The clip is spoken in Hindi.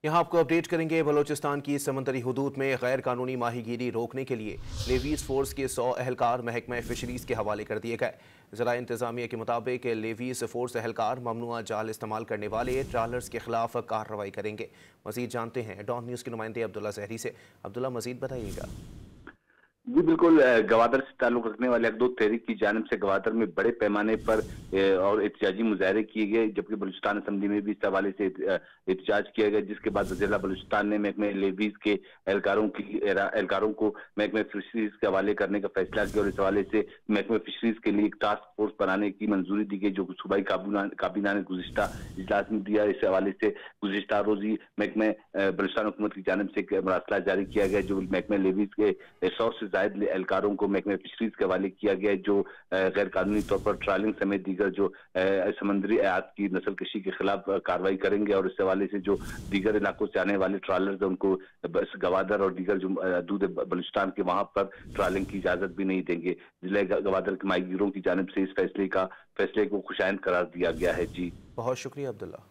यहाँ आपको अपडेट करेंगे। बलोचिस्तान की समंदरी हुदूद में गैर कानूनी माहीगीरी रोकने के लिए लेवीज फोर्स के 100 एहलकार महकमा फिशरीज के हवाले कर दिए गए। ज़रा इंतजामिया के मुताबिक लेवीज फोर्स एहलकार ममनुआ जाल इस्तेमाल करने वाले ट्रालर्स के खिलाफ कार्रवाई करेंगे। मजीद जानते हैं डॉन न्यूज़ के नुमाइंदे अब्दुल्ला जहरी से। अब्दुल्ला, मजीद बताइएगा। जी बिल्कुल, गवादर से ताल्लुक रखने वाले अकदो तहरीक की जानिब से गवादर में बड़े पैमाने पर और एहतजाजी मुजाहरे किए गए, जबकि बलूचिस्तान असम्बली में भी इस हवाले से एहतजाज किया गया, जिसके बाद वज़ीर बलूचिस्तान ने महकमे लेवीज के एहलकारों को महकमे फिशरीज के हवाले करने का फैसला किया और इस हवाले से महकमे फिशरीज के लिए एक टास्क फोर्स बनाने की मंजूरी दी गई, जो सूबाई काबीना ने गुज़िश्ता इजलास में दिया। इस हवाले से गुज़िश्ता रोजी महकमे बलूचिस्तान हुकूमत की जानिब से मरासला जारी किया गया, जो महकमे लेवीज के 100 से जायद एहलकारों को महकमे फिशरीज के हवाले किया गया है, जो गैर कानूनी तौर पर ट्रालिंग समेत दीगर जो समंदरी आयात की नस्ल कशी के खिलाफ कार्रवाई करेंगे और इस हवाले से जो दीगर इलाकों से आने वाले ट्रालर्स हैं उनको गवादर और दीगर जो हदूद बलूचिस्तान के वहां पर ट्रालिंग की इजाजत भी नहीं देंगे। जिला गवादर के माहीगीरों की जानिब से इस फैसले को खुशाइंद करार दिया गया है। जी बहुत शुक्रिया अब्दुल्ला।